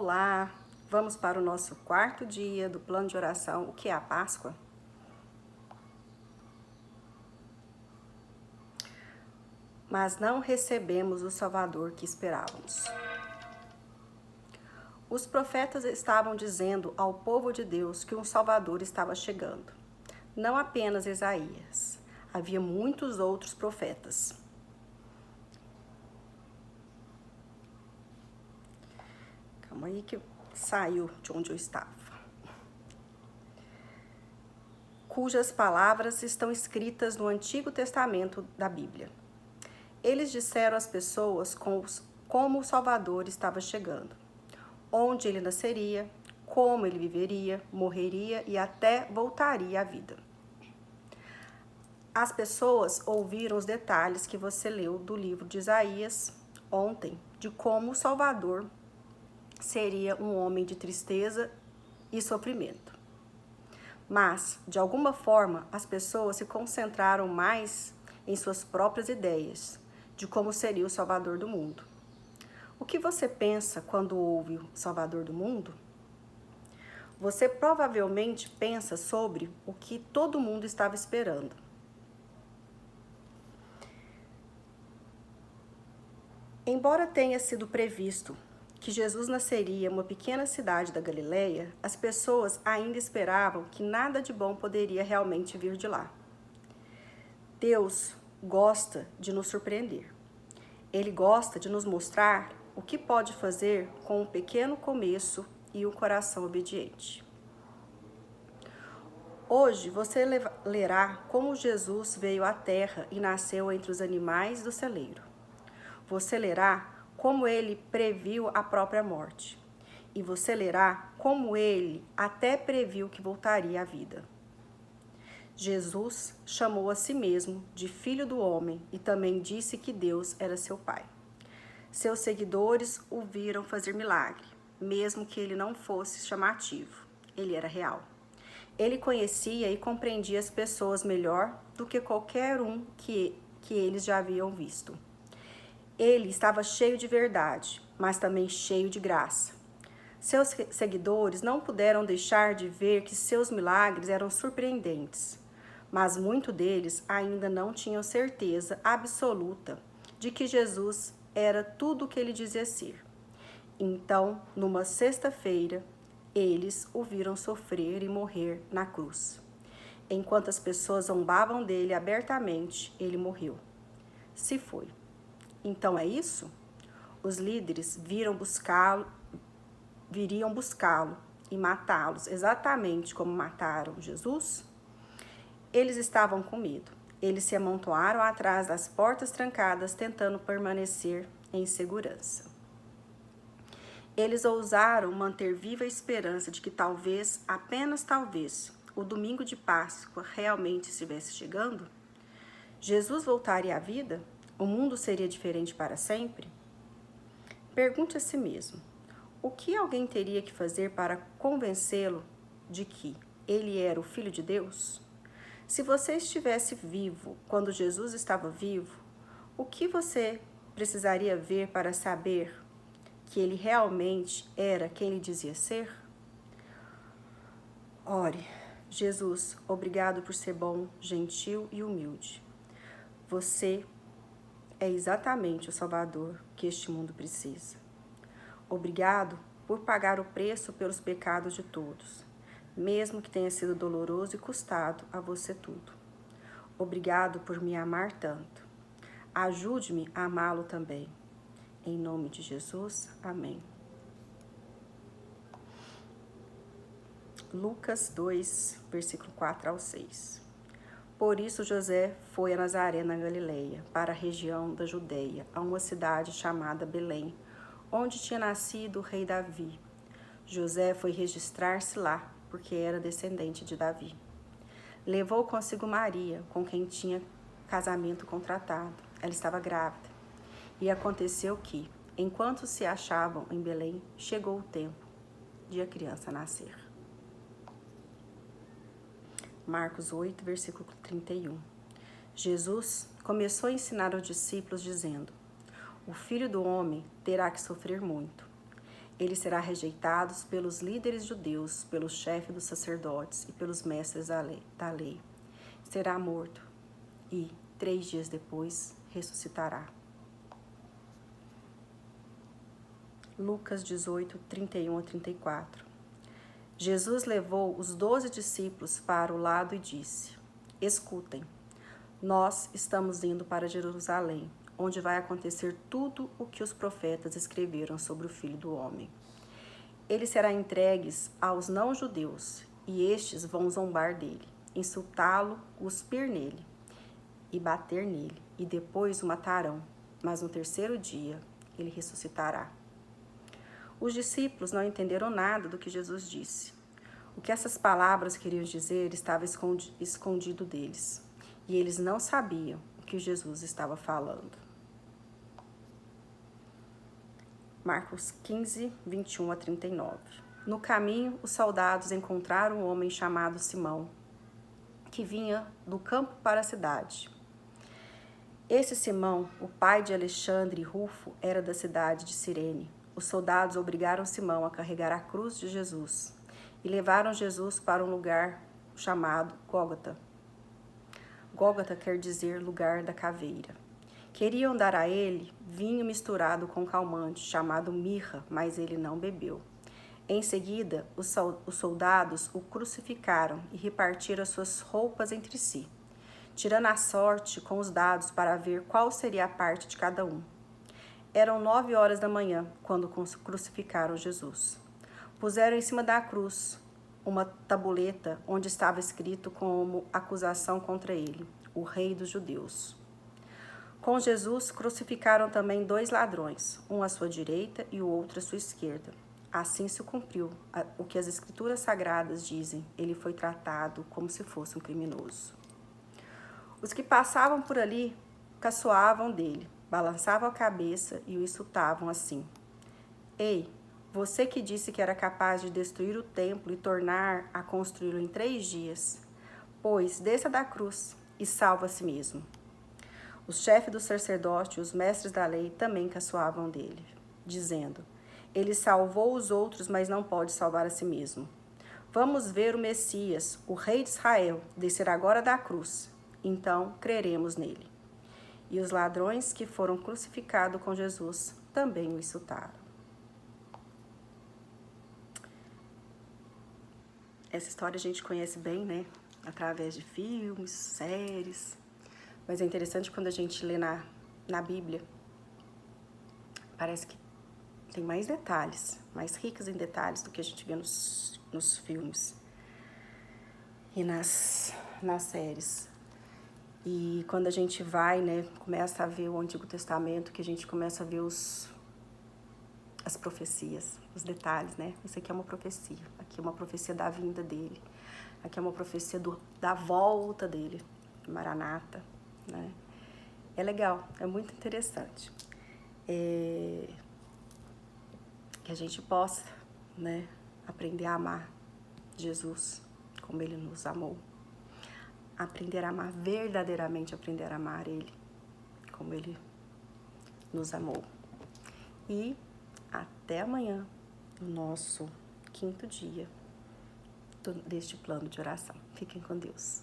Olá, vamos para o nosso quarto dia do plano de oração, o que é a Páscoa? Mas não recebemos o Salvador que esperávamos. Os profetas estavam dizendo ao povo de Deus que um Salvador estava chegando. Não apenas Isaías, havia muitos outros profetas. Calma aí que saiu de onde eu estava. Cujas palavras estão escritas no Antigo Testamento da Bíblia. Eles disseram às pessoas como o Salvador estava chegando, onde ele nasceria, como ele viveria, morreria e até voltaria à vida. As pessoas ouviram os detalhes que você leu do livro de Isaías ontem, de como o Salvador seria um homem de tristeza e sofrimento. Mas, de alguma forma, as pessoas se concentraram mais em suas próprias ideias de como seria o Salvador do mundo. O que você pensa quando ouve o Salvador do mundo? Você provavelmente pensa sobre o que todo mundo estava esperando. Embora tenha sido previsto que Jesus nasceria em uma pequena cidade da Galileia, as pessoas ainda esperavam que nada de bom poderia realmente vir de lá. Deus gosta de nos surpreender. Ele gosta de nos mostrar o que pode fazer com um pequeno começo e um coração obediente. Hoje você lerá como Jesus veio à terra e nasceu entre os animais do celeiro. Você lerá como ele previu a própria morte. E você lerá como ele até previu que voltaria à vida. Jesus chamou a si mesmo de Filho do Homem e também disse que Deus era seu Pai. Seus seguidores o viram fazer milagre, mesmo que ele não fosse chamativo. Ele era real. Ele conhecia e compreendia as pessoas melhor do que qualquer um que eles já haviam visto. Ele estava cheio de verdade, mas também cheio de graça. Seus seguidores não puderam deixar de ver que seus milagres eram surpreendentes, mas muitos deles ainda não tinham certeza absoluta de que Jesus era tudo o que ele dizia ser. Então, numa sexta-feira, eles o viram sofrer e morrer na cruz. Enquanto as pessoas zombavam dele abertamente, ele morreu. Se foi. Então é isso? Os líderes viriam buscá-lo e matá-los exatamente como mataram Jesus? Eles estavam com medo. Eles se amontoaram atrás das portas trancadas, tentando permanecer em segurança. Eles ousaram manter viva a esperança de que talvez, apenas talvez, o domingo de Páscoa realmente estivesse chegando? Jesus voltaria à vida? O mundo seria diferente para sempre? Pergunte a si mesmo, o que alguém teria que fazer para convencê-lo de que ele era o Filho de Deus? Se você estivesse vivo quando Jesus estava vivo, o que você precisaria ver para saber que ele realmente era quem ele dizia ser? Ore, Jesus, obrigado por ser bom, gentil e humilde. Você é exatamente o Salvador que este mundo precisa. Obrigado por pagar o preço pelos pecados de todos, mesmo que tenha sido doloroso e custado a você tudo. Obrigado por me amar tanto. Ajude-me a amá-lo também. Em nome de Jesus, amém. Lucas 2, versículo 4 ao 6. Por isso José foi a Nazaré, na Galileia, para a região da Judeia, a uma cidade chamada Belém, onde tinha nascido o rei Davi. José foi registrar-se lá, porque era descendente de Davi. Levou consigo Maria, com quem tinha casamento contratado. Ela estava grávida. E aconteceu que, enquanto se achavam em Belém, chegou o tempo de a criança nascer. Marcos 8, versículo 31. Jesus começou a ensinar aos discípulos dizendo: o Filho do Homem terá que sofrer muito. Ele será rejeitado pelos líderes judeus, pelo chefe dos sacerdotes e pelos mestres da lei. Será morto e 3 dias depois ressuscitará. Lucas 18, 31 a 34. Jesus levou os 12 discípulos para o lado e disse: Escutem, nós estamos indo para Jerusalém, onde vai acontecer tudo o que os profetas escreveram sobre o Filho do Homem. Ele será entregue aos não-judeus, e estes vão zombar dele, insultá-lo, cuspir nele e bater nele, e depois o matarão, mas no 3º dia ele ressuscitará. Os discípulos não entenderam nada do que Jesus disse. O que essas palavras queriam dizer estava escondido deles, e eles não sabiam o que Jesus estava falando. Marcos 15, 21 a 39. No caminho, os soldados encontraram um homem chamado Simão, que vinha do campo para a cidade. Esse Simão, o pai de Alexandre e Rufo, era da cidade de Cirene. Os soldados obrigaram Simão a carregar a cruz de Jesus e levaram Jesus para um lugar chamado Gólgota. Gólgota quer dizer lugar da caveira. Queriam dar a ele vinho misturado com calmante, chamado mirra, mas ele não bebeu. Em seguida, os soldados o crucificaram e repartiram as suas roupas entre si, tirando a sorte com os dados para ver qual seria a parte de cada um. Eram 9 horas da manhã, quando crucificaram Jesus. Puseram em cima da cruz uma tabuleta onde estava escrito como acusação contra ele, o rei dos judeus. Com Jesus, crucificaram também 2 ladrões, um à sua direita e o outro à sua esquerda. Assim se cumpriu o que as Escrituras Sagradas dizem, ele foi tratado como se fosse um criminoso. Os que passavam por ali caçoavam dele, balançavam a cabeça e o insultavam assim: Ei, você que disse que era capaz de destruir o templo e tornar a construí-lo em 3 dias, pois desça da cruz e salva a si mesmo. Os chefes do sacerdote e os mestres da lei também caçoavam dele, dizendo: Ele salvou os outros, mas não pode salvar a si mesmo. Vamos ver o Messias, o rei de Israel, descer agora da cruz. Então creremos nele. E os ladrões que foram crucificados com Jesus também o insultaram. Essa história a gente conhece bem, né? Através de filmes, séries. Mas é interessante quando a gente lê na Bíblia. Parece que tem mais detalhes, mais ricos em detalhes do que a gente vê nos filmes e nas séries. E quando a gente vai, né, começa a ver o Antigo Testamento, que a gente começa a ver as profecias, os detalhes, né? Isso aqui é uma profecia, aqui é uma profecia da vinda dele, aqui é uma profecia da volta dele, Maranata, né? É legal, é muito interessante. Que a gente possa, né, aprender a amar Jesus como ele nos amou. Aprender a amar, verdadeiramente aprender a amar ele como ele nos amou. E até amanhã, no nosso 5º dia deste plano de oração. Fiquem com Deus.